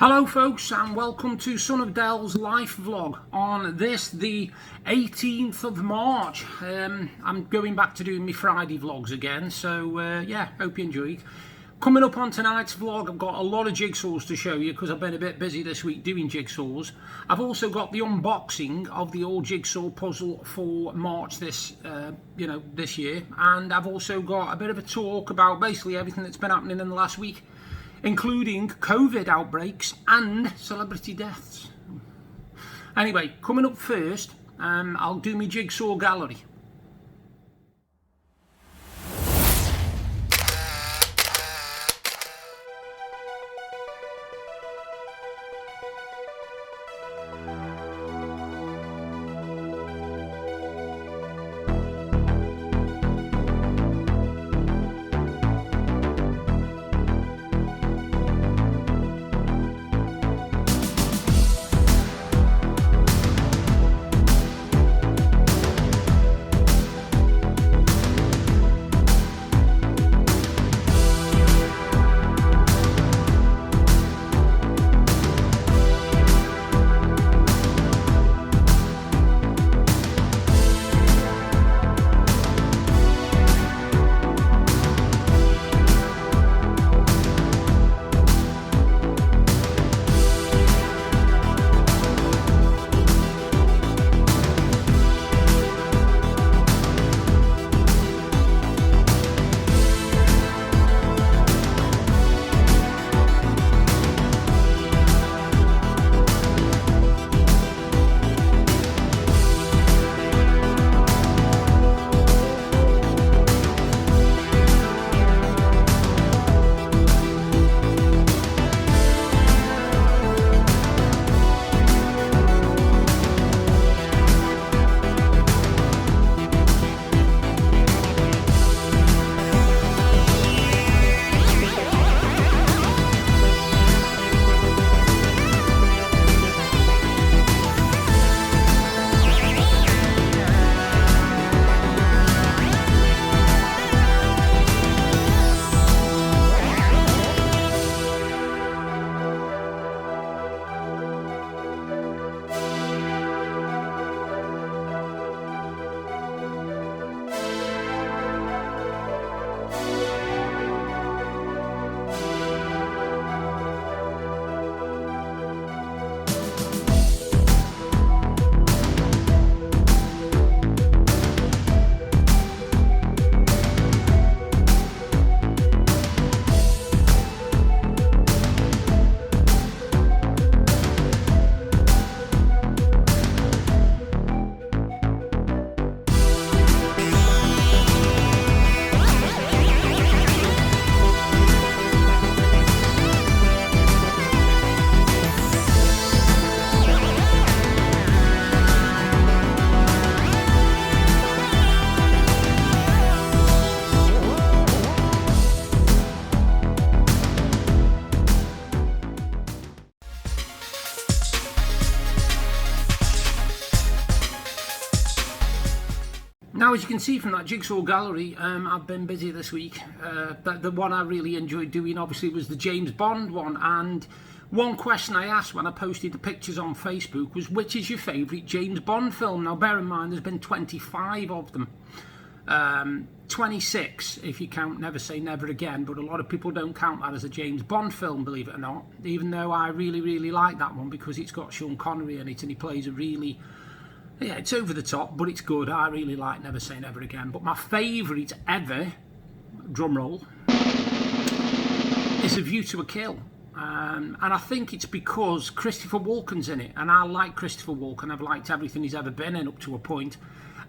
Hello folks, and welcome to Sonofdel's life vlog on this, the 18th of March. I'm going back to doing my Friday vlogs again, so yeah, hope you enjoyed. Coming up on tonight's vlog, I've got a lot of jigsaws to show you because I've been a bit busy this week doing jigsaws. I've also got the unboxing of the old jigsaw puzzle for March this year, and I've also got a bit of a talk about basically everything that's been happening in the last week, including COVID outbreaks and celebrity deaths. Anyway, coming up first, I'll do my jigsaw gallery. Now, as you can see from that jigsaw gallery, I've been busy this week. The one I really enjoyed doing, obviously, was the James Bond one. And one question I asked when I posted the pictures on Facebook was, which is your favourite James Bond film? Now, bear in mind, there's been 25 of them. 26, if you count Never Say Never Again. But a lot of people don't count that as a James Bond film, believe it or not. Even though I really like that one because it's got Sean Connery in it and he plays a really... Yeah, it's over the top, but it's good. I really like Never Say Never Again. But my favourite ever, drum roll, is A View to a Kill. And I think it's because Christopher Walken's in it. And I like Christopher Walken. I've liked everything he's ever been in up to a point.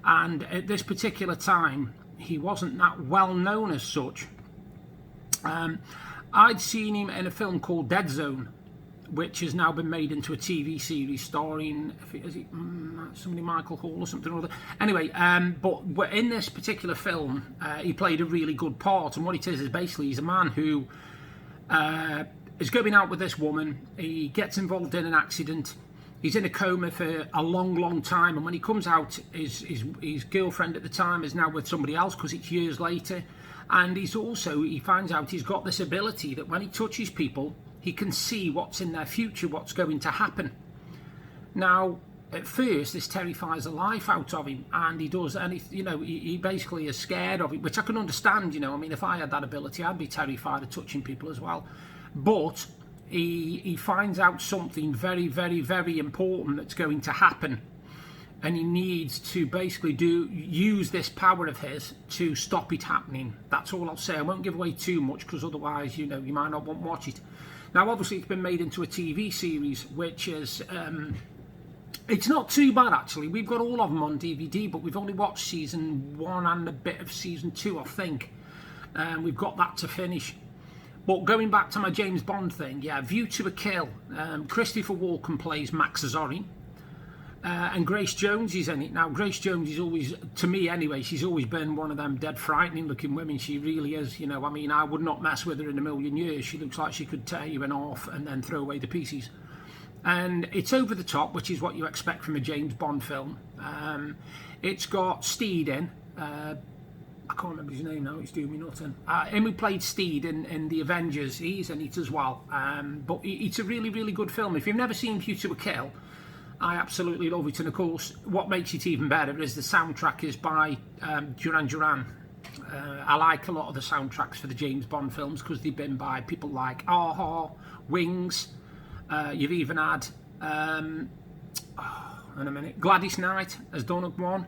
And at this particular time, he wasn't that well known as such. I'd seen him in a film called Dead Zone, which has now been made into a TV series starring, somebody Michael Hall or something or other. Anyway, but in this particular film, he played a really good part. And what it is basically he's a man who is going out with this woman. He gets involved in an accident. He's in a coma for a long time, and when he comes out, his girlfriend at the time is now with somebody else because it's years later. And he finds out he's got this ability that when he touches people, he can see what's in their future, what's going to happen. Now, at first, this terrifies the life out of him, and he does, and he basically is scared of it, which I can understand. I mean, if I had that ability, I'd be terrified of touching people as well. But he finds out something very, very, very important that's going to happen, and he needs to basically use this power of his to stop it happening. That's all I'll say. I won't give away too much, because otherwise, you might not want to watch it. Now, obviously, it's been made into a TV series, which is it's not too bad, actually. We've got all of them on DVD, but we've only watched season 1 and a bit of season 2, I think. We've got that to finish. But going back to my James Bond thing, yeah, View to a Kill. Christopher Walken plays Max Azorin. And Grace Jones is in it. Now, Grace Jones is always, to me anyway, she's always been one of them dead frightening looking women. She really is, I mean, I would not mess with her in a million years. She looks like she could tear you in half and then throw away the pieces. And it's over the top, which is what you expect from a James Bond film. It's got Steed in. I can't remember his name now, it's doing me nothing. Him who played Steed in The Avengers, he's in it as well. But it's a really, really good film. If you've never seen View to a Kill, I absolutely love it. And of course, what makes it even better is the soundtrack is by Duran Duran. I like a lot of the soundtracks for the James Bond films because they've been by people like a-ha, Wings. You've even had, in a minute, Gladys Knight has done one.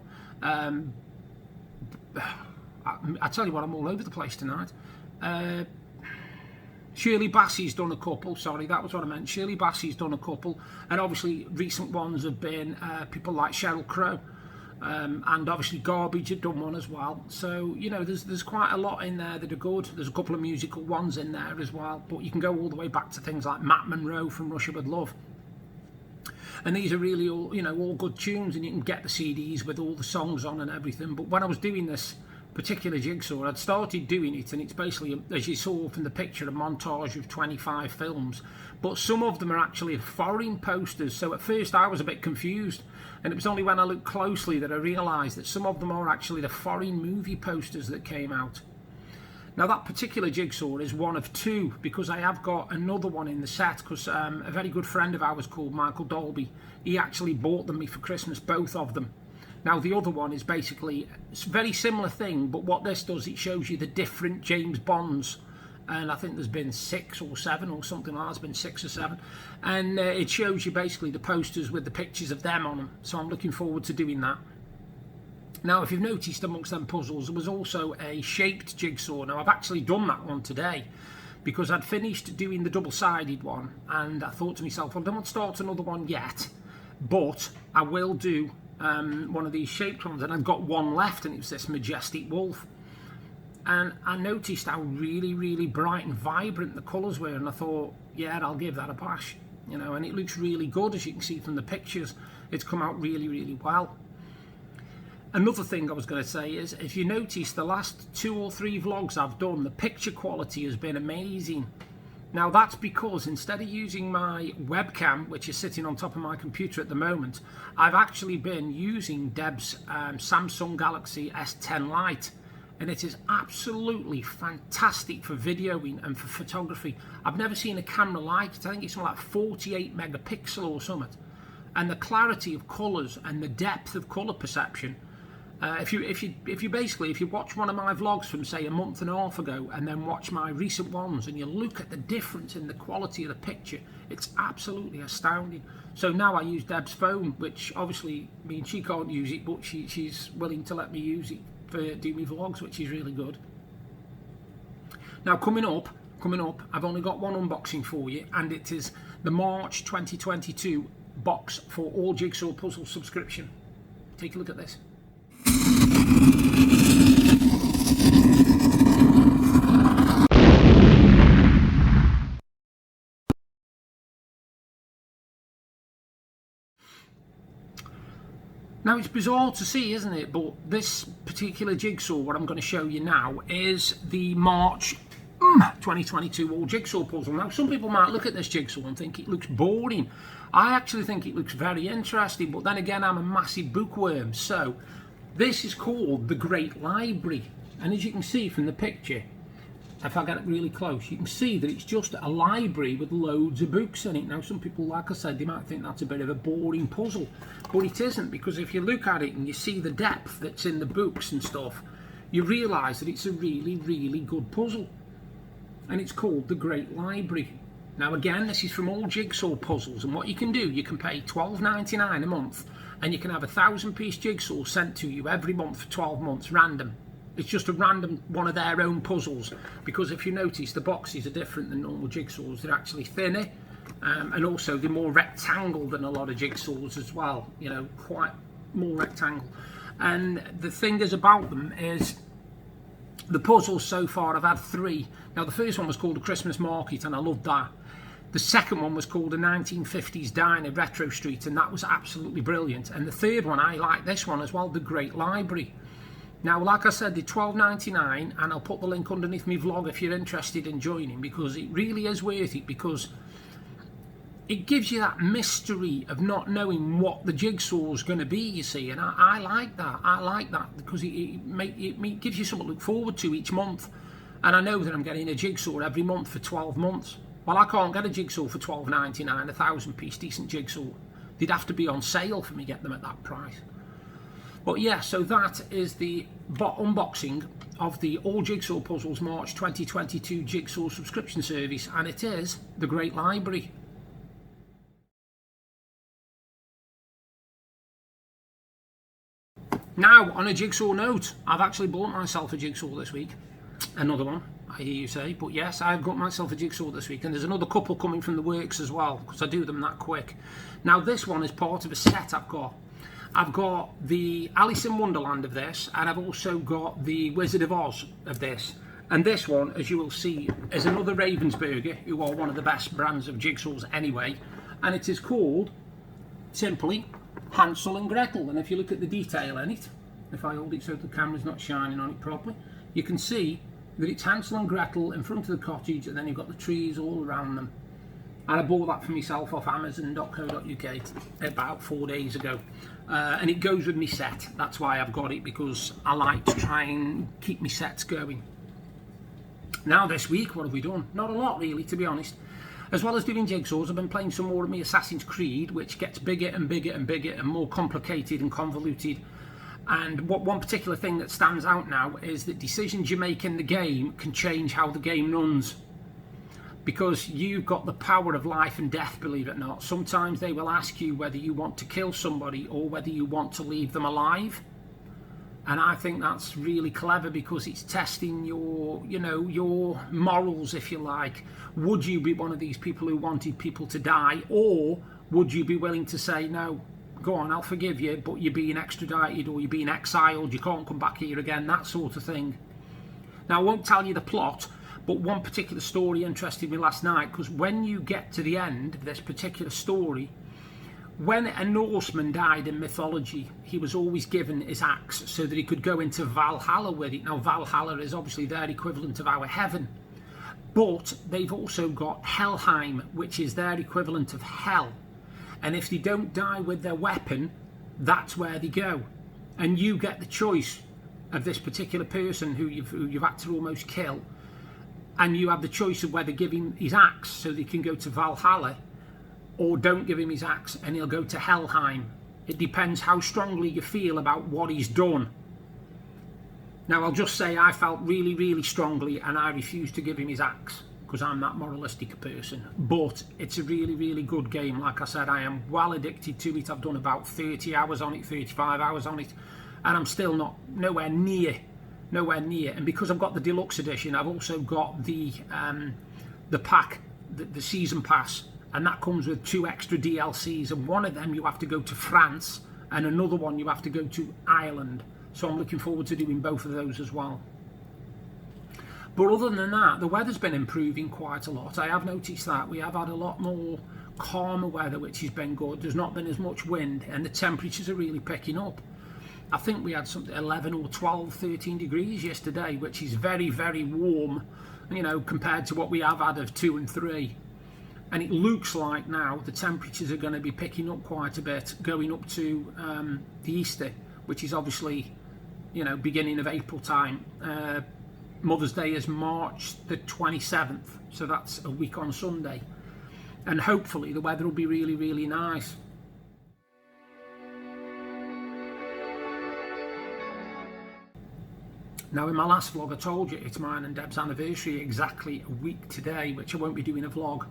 I tell you what, I'm all over the place tonight. Shirley Bassey's done a couple, sorry, that was what I meant. Shirley Bassey's done a couple, and obviously recent ones have been people like Sheryl Crow, and obviously Garbage have done one as well. So, there's quite a lot in there that are good. There's a couple of musical ones in there as well, but you can go all the way back to things like Matt Monro from Russia With Love. And these are really all, all good tunes, and you can get the CDs with all the songs on and everything. But when I was doing this particular Jigsaw, I'd started doing it, and it's basically, as you saw from the picture, a montage of 25 films, but some of them are actually foreign posters. So at first I was a bit confused, and it was only when I looked closely that I realised that some of them are actually the foreign movie posters that came out. Now, that particular Jigsaw is one of two, because I have got another one in the set, because a very good friend of ours called Michael Dolby, he actually bought them me for Christmas, both of them. Now, the other one is basically a very similar thing, but what this does, it shows you the different James Bonds. And I think there's been 6 or 7 or something like that. There's been 6 or 7. And it shows you basically the posters with the pictures of them on them. So I'm looking forward to doing that. Now, if you've noticed amongst them puzzles, there was also a shaped Jigsaw. Now, I've actually done that one today because I'd finished doing the double-sided one. And I thought to myself, well, I don't want to start another one yet, but I will do one of these shaped ones, and I've got one left, and it was this majestic wolf. And I noticed how really, really bright and vibrant the colours were, and I thought, yeah, I'll give that a bash, and it looks really good, as you can see from the pictures. It's come out really, really well. Another thing I was going to say is, if you notice, the last 2 or 3 vlogs I've done, the picture quality has been amazing. Now, that's because instead of using my webcam, which is sitting on top of my computer at the moment, I've actually been using Deb's Samsung Galaxy S10 Lite, and it is absolutely fantastic for videoing and for photography. I've never seen a camera like it. I think it's something like 48 megapixel or something, and the clarity of colours and the depth of colour perception. If you watch one of my vlogs from, say, a month and a half ago, and then watch my recent ones, and you look at the difference in the quality of the picture, it's absolutely astounding. So now I use Deb's phone, which obviously means she can't use it, but she's willing to let me use it for doing my vlogs, which is really good. Now, coming up, I've only got one unboxing for you, and it is the March 2022 box for all Jigsaw Puzzle subscription. Take a look at this. Now, it's bizarre to see, isn't it? But this particular Jigsaw, what I'm going to show you now, is the March 2022 All Jigsaw Puzzle. Now, some people might look at this Jigsaw and think it looks boring. I actually think it looks very interesting, but then again, I'm a massive bookworm. So, this is called The Great Library. And as you can see from the picture, if I get it really close, you can see that it's just a library with loads of books in it. Now, some people, like I said, they might think that's a bit of a boring puzzle, but it isn't, because if you look at it and you see the depth that's in the books and stuff, you realise that it's a really, really good puzzle. And it's called The Great Library. Now, again, this is from Alljigwpuzzles, and what you can do, you can pay $12.99 a month, and you can have a 1,000-piece jigsaw sent to you every month for 12 months, random. It's just a random one of their own puzzles, because if you notice, the boxes are different than normal jigsaws. They're actually thinner, and also they're more rectangle than a lot of jigsaws as well, you know, quite more rectangle. And the thing is about them is the puzzles so far, I've had 3. Now, the first one was called A Christmas Market, and I loved that. The second one was called A 1950s Diner, Retro Street, and that was absolutely brilliant. And the third one, I like this one as well, The Great Library. Now, like I said, they're $12.99, and I'll put the link underneath my vlog if you're interested in joining, because it really is worth it, because it gives you that mystery of not knowing what the jigsaw's going to be, you see, and I like that. I like that because it gives you something to look forward to each month. And I know that I'm getting a jigsaw every month for 12 months. Well, I can't get a jigsaw for $12.99, a 1,000-piece decent jigsaw. They'd have to be on sale for me to get them at that price. But yeah, so that is the unboxing of the Alljigwpuzzles March 2022 Jigsaw subscription service, and it is The Great Library. Now, on a jigsaw note, I've actually bought myself a jigsaw this week. Another one, I hear you say, but yes, I've got myself a jigsaw this week, and there's another couple coming from the works as well, because I do them that quick. Now, this one is part of a set I've got. I've got the Alice in Wonderland of this, and I've also got the Wizard of Oz of this. And this one, as you will see, is another Ravensburger, who are one of the best brands of jigsaws anyway, and it is called, simply, Hansel and Gretel. And if you look at the detail in it, if I hold it so the camera's not shining on it properly, you can see that it's Hansel and Gretel in front of the cottage, and then you've got the trees all around them. And I bought that for myself off Amazon.co.uk about 4 days ago. And it goes with my set. That's why I've got it, because I like to try and keep my sets going. Now this week, what have we done? Not a lot really, to be honest. As well as doing jigsaws, I've been playing some more of my Assassin's Creed, which gets bigger and bigger and bigger and more complicated and convoluted. And one particular thing that stands out now is that decisions you make in the game can change how the game runs. Because you've got the power of life and death, believe it or not. Sometimes they will ask you whether you want to kill somebody or whether you want to leave them alive. And I think that's really clever, because it's testing your, you know, your morals, if you like. Would you be one of these people who wanted people to die, or would you be willing to say, no, go on, I'll forgive you, but you're being extradited or you're being exiled, you can't come back here again, that sort of thing. Now, I won't tell you the plot, but one particular story interested me last night, because when you get to the end of this particular story, when a Norseman died in mythology, he was always given his axe so that he could go into Valhalla with it. Now, Valhalla is obviously their equivalent of our heaven, but they've also got Helheim, which is their equivalent of hell. And if they don't die with their weapon, that's where they go. And you get the choice of this particular person who you've had to almost kill, and you have the choice of whether give him his axe so they can go to Valhalla, or don't give him his axe and he'll go to Helheim. It depends how strongly you feel about what he's done. Now, I'll just say I felt really, really strongly, and I refused to give him his axe, because I'm that moralistic person. But it's a really, really good game. Like I said, I am well addicted to it. I've done about 30 hours on it, 35 hours on it, and I'm still nowhere near. And because I've got the deluxe edition, I've also got the pack, the season pass, and that comes with 2 extra DLCs, and one of them you have to go to France, and another one you have to go to Ireland. So I'm looking forward to doing both of those as well. But other than that, the weather's been improving quite a lot. I have noticed that we have had a lot more calmer weather, which has been good. There's not been as much wind, and the temperatures are really picking up. I think we had something 11 or 12, 13 degrees yesterday, which is very, very warm, you know, compared to what we have had of 2 and 3. And it looks like now the temperatures are going to be picking up quite a bit, going up to the Easter, which is obviously, you know, beginning of April time. Mother's Day is March the 27th, so that's a week on Sunday, and hopefully the weather will be really, really nice. Now, in my last vlog I told you it's mine and Deb's anniversary exactly a week today, which I won't be doing a vlog.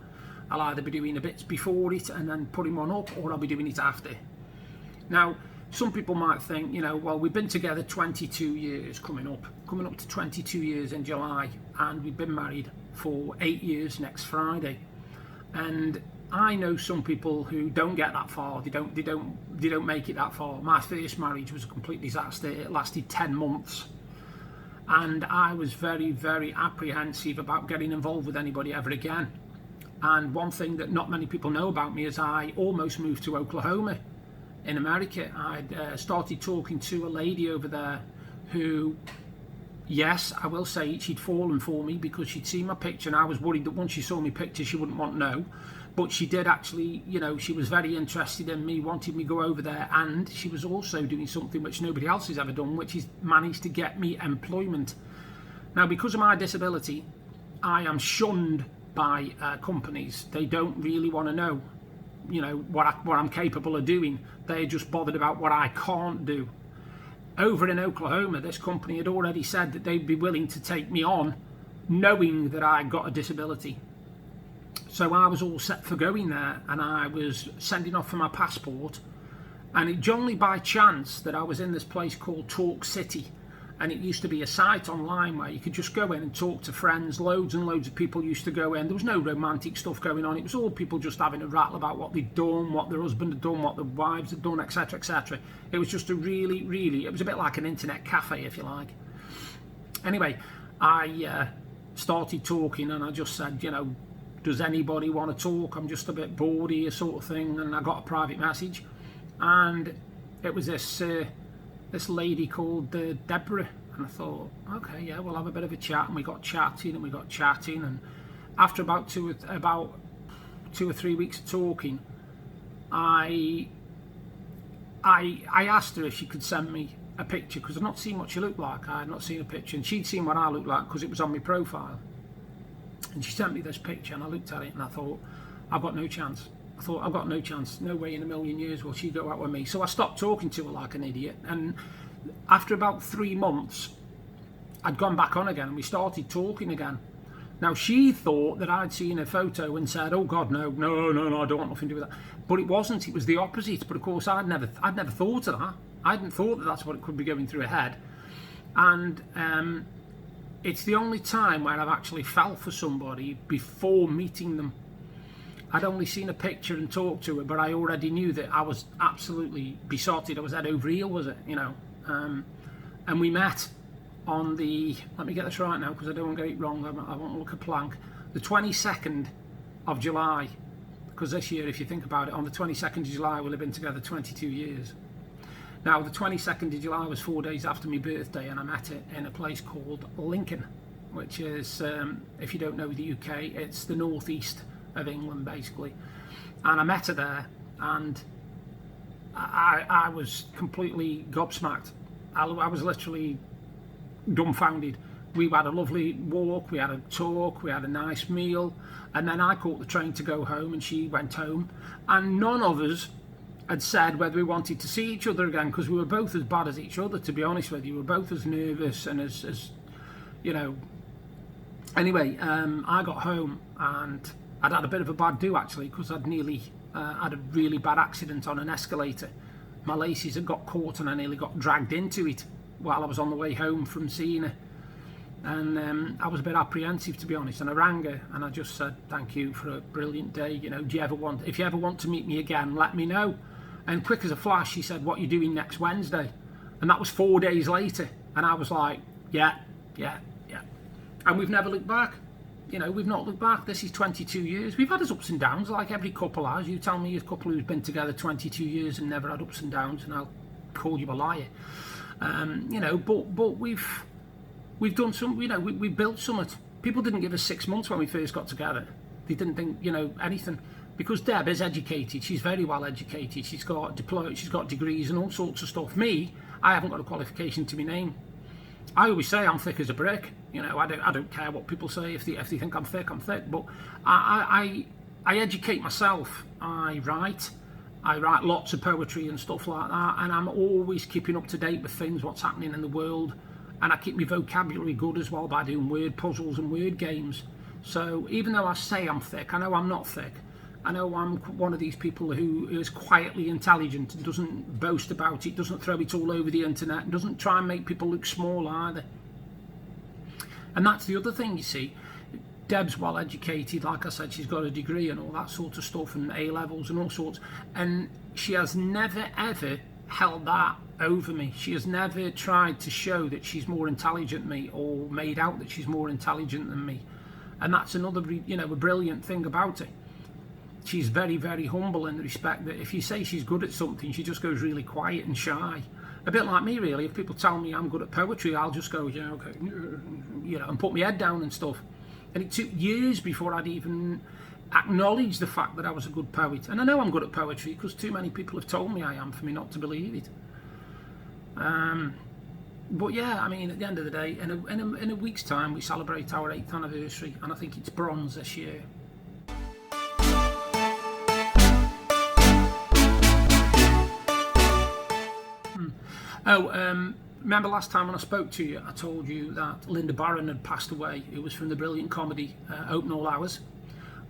I'll either be doing a bit before it and then putting one up, or I'll be doing it after. Now, some people might think, you know, well, we've been together 22 years coming up to 22 years in July, and we've been married for 8 years next Friday. And I know some people who don't get that far. They don't make it that far. My first marriage was a complete disaster. It lasted 10 months. And I was very, very apprehensive about getting involved with anybody ever again. And one thing that not many people know about me is I almost moved to Oklahoma in America. I'd started talking to a lady over there who, yes, I will say she'd fallen for me because she'd seen my picture, and I was worried that once she saw my picture she wouldn't want to know. But she did actually, you know, she was very interested in me, wanted me to go over there, and she was also doing something which nobody else has ever done, which is managed to get me employment. Now, because of my disability, I am shunned by companies. They don't really want to know, you know, what I'm capable of doing. They're just bothered about what I can't do. Over in Oklahoma, this company had already said that they'd be willing to take me on, knowing that I got a disability. So I was all set for going there, and I was sending off for my passport, and it only by chance that I was in this place called Talk City, and it used to be a site online where you could just go in and talk to friends. Loads and loads of people used to go in. There was no romantic stuff going on. It was all people just having a rattle about what they'd done, what their husband had done, what their wives had done, etc, etc. It was just a really, really, it was a bit like an internet cafe, if you like. Anyway, I started talking, and I just said, you know, does anybody want to talk? I'm just a bit bored here, sort of thing. And I got a private message, and it was this lady called Deborah, and I thought, okay, yeah, we'll have a bit of a chat. And we got chatting, and after about two or three weeks of talking, I asked her if she could send me a picture, because I'd not seen what she looked like. I had not seen a picture, and she'd seen what I looked like because it was on my profile. And she sent me this picture, and I looked at it and I thought, I've got no chance. I've got no chance. No way in a million years will she go out with me. So I stopped talking to her like an idiot. And after about 3 months, I'd gone back on again, and we started talking again. Now, she thought that I'd seen a photo and said, oh God, no, I don't want nothing to do with that. But it wasn't. It was the opposite. But of course, I'd never thought of that. I hadn't thought that that's what it could be going through her head. And it's the only time where I've actually fell for somebody before meeting them. I'd only seen a picture and talked to her, but I already knew that I was absolutely besotted. I was head over heel, was it, you know? And we met on the, let me get this right now because I don't want to get it wrong, I won't look a plank, the 22nd of July, because this year, if you think about it, on the 22nd of July we'll have been together 22 years. Now, the 22nd of July was 4 days after my birthday, and I met her in a place called Lincoln, which is, if you don't know the UK, it's the northeast of England, basically. And I met her there, and I was completely gobsmacked. I was literally dumbfounded. We had a lovely walk, we had a talk, we had a nice meal, and then I caught the train to go home, and she went home, and none of us had said whether we wanted to see each other again, because we were both as bad as each other, to be honest with you. We were both as nervous and as you know. Anyway, I got home, and I'd had a bit of a bad do actually, because I'd nearly had a really bad accident on an escalator. My laces had got caught, and I nearly got dragged into it while I was on the way home from seeing her. And I was a bit apprehensive, to be honest, and I rang her and I just said, thank you for a brilliant day, you know, if you ever want to meet me again, let me know. And quick as a flash, she said, what are you doing next Wednesday? And that was 4 days later, and I was like, yeah. And we've never looked back. You know, we've not looked back. This is 22 years. We've had us ups and downs, like every couple has. You tell me a couple who's been together 22 years and never had ups and downs, and I'll call you a liar. You know, but we've done some, you know, we built something. People didn't give us 6 months when we first got together. They didn't think, you know, anything. Because Deb is educated, she's very well educated, she's got degrees and all sorts of stuff. Me, I haven't got a qualification to my name. I always say I'm thick as a brick. You know, I don't care what people say. If they think I'm thick, I'm thick. But I educate myself. I write lots of poetry and stuff like that, and I'm always keeping up to date with things, what's happening in the world, and I keep my vocabulary good as well by doing word puzzles and word games. So even though I say I'm thick, I know I'm not thick. I know I'm one of these people who is quietly intelligent and doesn't boast about it, doesn't throw it all over the internet, and doesn't try and make people look small either. And that's the other thing, you see. Deb's well educated, like I said, she's got a degree and all that sort of stuff, and A-levels and all sorts, and she has never ever held that over me. She has never tried to show that she's more intelligent than me, or made out that she's more intelligent than me. And that's another, you know, a brilliant thing about her. She's very, very humble in the respect that if you say she's good at something, she just goes really quiet and shy. A bit like me, really. If people tell me I'm good at poetry, I'll just go, yeah, okay, you know, and put my head down and stuff. And it took years before I'd even acknowledge the fact that I was a good poet. And I know I'm good at poetry because too many people have told me I am for me not to believe it. But yeah, I mean, at the end of the day, in a week's time, we celebrate our 8th anniversary, and I think it's bronze this year. Remember last time when I spoke to you, I told you that Linda Barron had passed away. It was from the brilliant comedy Open All Hours.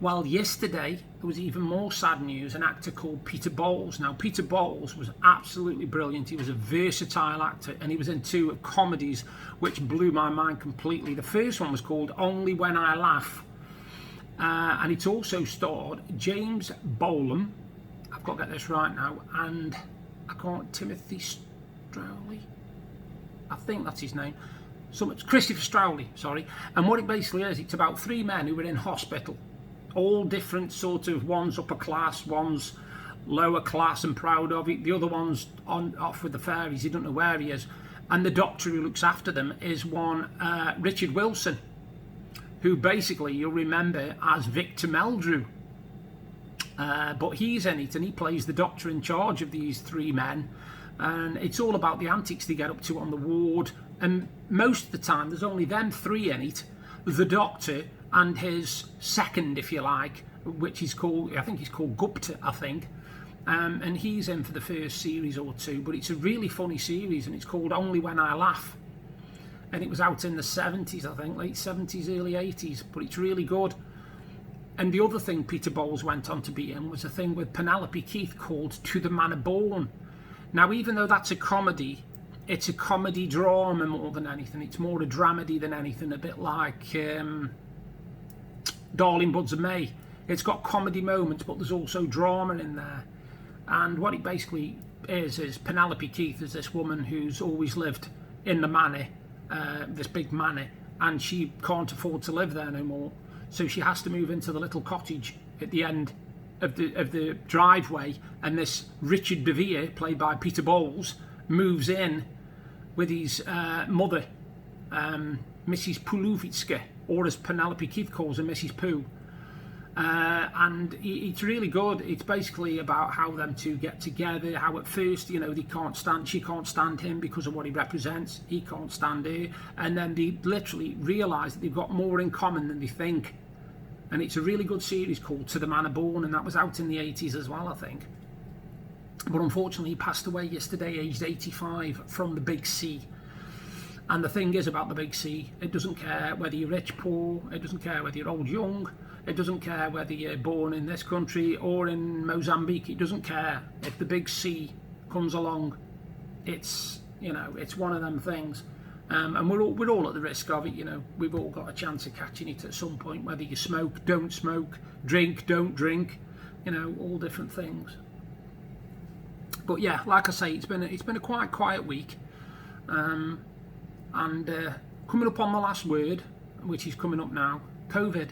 Well, yesterday, there was even more sad news, an actor called Peter Bowles. Now, Peter Bowles was absolutely brilliant. He was a versatile actor, and he was in 2 comedies which blew my mind completely. The first one was called Only When I Laugh, and it also starred James Bolam, I've got to get this right now, and Timothy Strowley, I think that's his name. It's Christopher Strowley, sorry. And what it basically is, it's about 3 men who were in hospital, all different sort of, one's upper class, one's lower class and proud of it, the other one's off with the fairies, he doesn't know where he is. And the doctor who looks after them is one Richard Wilson, who basically you'll remember as Victor Meldrew. But he's in it, and he plays the doctor in charge of these 3 men. And it's all about the antics they get up to on the ward, and most of the time there's only them 3 in it, the doctor and his second, if you like, which is called, I think he's called Gupta, I think, and he's in for the first series or 2, but it's a really funny series, and it's called Only When I Laugh, and it was out in the 70s, I think, late 70s, early 80s, but it's really good. And the other thing Peter Bowles went on to be in was a thing with Penelope Keith called To the Manor Born. Now, even though that's a comedy, it's a comedy drama more than anything. It's more a dramedy than anything, a bit like Darling Buds of May. It's got comedy moments, but there's also drama in there. And what it basically is Penelope Keith is this woman who's always lived in the manor, this big manor, and she can't afford to live there no more. So she has to move into the little cottage at the end of the driveway, and this Richard DeVere, played by Peter Bowles, moves in with his mother, Mrs. Puluvitska, or as Penelope Keith calls her, Mrs. Pooh. And it's really good. It's basically about how them 2 get together, how at first, you know, she can't stand him because of what he represents, he can't stand her, and then they literally realise that they've got more in common than they think. And it's a really good series called To the Manor Born, and that was out in the 80s as well, I think. But unfortunately he passed away yesterday, aged 85, from the big C. And the thing is about the big C, it doesn't care whether you're rich, poor, it doesn't care whether you're old, young, it doesn't care whether you're born in this country or in Mozambique, it doesn't care. If the big C comes along, it's, you know, it's one of them things. And we're all at the risk of it, you know. We've all got a chance of catching it at some point, whether you smoke, don't smoke, drink, don't drink, you know, all different things. But yeah, like I say, it's been a quite quiet week, and coming up on my last word, which is coming up now, COVID.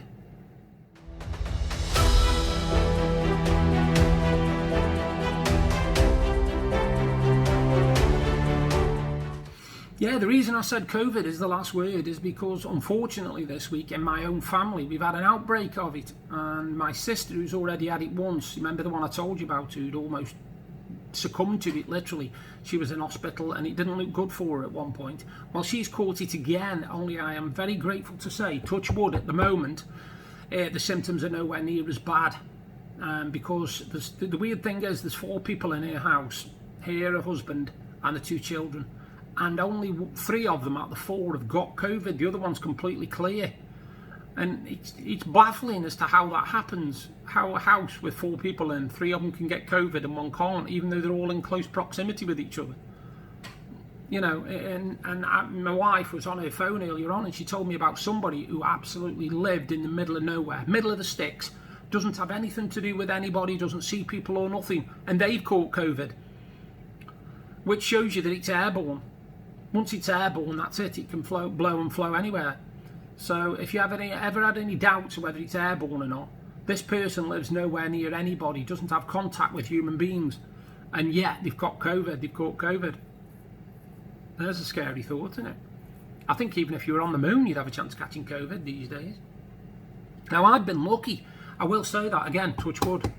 Yeah, the reason I said COVID is the last word is because unfortunately this week in my own family we've had an outbreak of it, and my sister, who's already had it once, remember the one I told you about, who'd almost succumbed to it, literally. She was in hospital and it didn't look good for her at one point. Well, she's caught it again, only I am very grateful to say, touch wood, at the moment, the symptoms are nowhere near as bad. Because the weird thing is, there's 4 people in her house, her husband and the 2 children, and only 3 of them out of the 4 have got COVID. The other one's completely clear. And it's baffling as to how that happens, how a house with 4 people in, 3 of them can get COVID and 1 can't, even though they're all in close proximity with each other. You know, my wife was on her phone earlier on and she told me about somebody who absolutely lived in the middle of nowhere, middle of the sticks, doesn't have anything to do with anybody, doesn't see people or nothing, and they've caught COVID, which shows you that it's airborne. Once it's airborne, that's it, it can blow and flow anywhere. So if you have ever had any doubts whether it's airborne or not, this person lives nowhere near anybody, doesn't have contact with human beings, and yet they've got COVID, they've caught COVID. There's a scary thought, isn't it? I think even if you were on the moon, you'd have a chance of catching COVID these days. Now, I've been lucky. I will say that again, touch wood.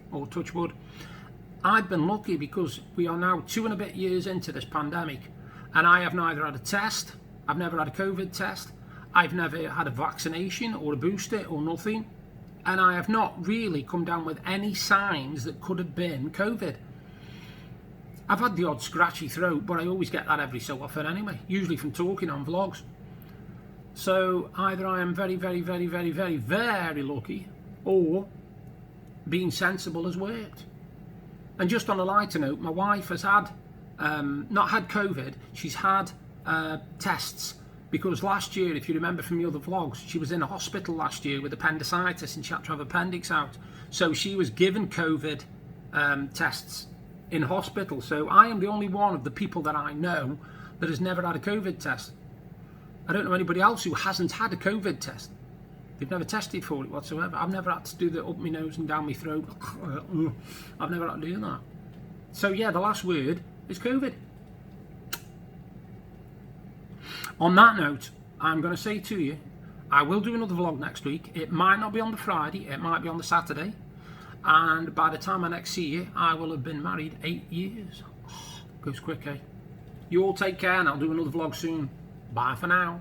I've been lucky because we are now 2 and a bit years into this pandemic, and I have neither had a test, I've never had a COVID test, I've never had a vaccination or a booster or nothing, and I have not really come down with any signs that could have been COVID. I've had the odd scratchy throat, but I always get that every so often anyway, usually from talking on vlogs. So either I am very, very, very, very, very, very lucky, or being sensible has worked. And just on a lighter note, my wife has had, not had COVID, she's had tests, because last year, if you remember from the other vlogs, she was in a hospital last year with appendicitis and she had to have appendix out. So she was given COVID tests in hospital. So I am the only one of the people that I know that has never had a COVID test. I don't know anybody else who hasn't had a COVID test. They've never tested for it whatsoever. I've never had to do the up my nose and down my throat. I've never had to do that. So yeah, the last word is COVID. On that note, I'm going to say to you, I will do another vlog next week. It might not be on the Friday, it might be on the Saturday. And by the time I next see you, I will have been married 8 years. Oh, goes quick, eh? You all take care and I'll do another vlog soon. Bye for now.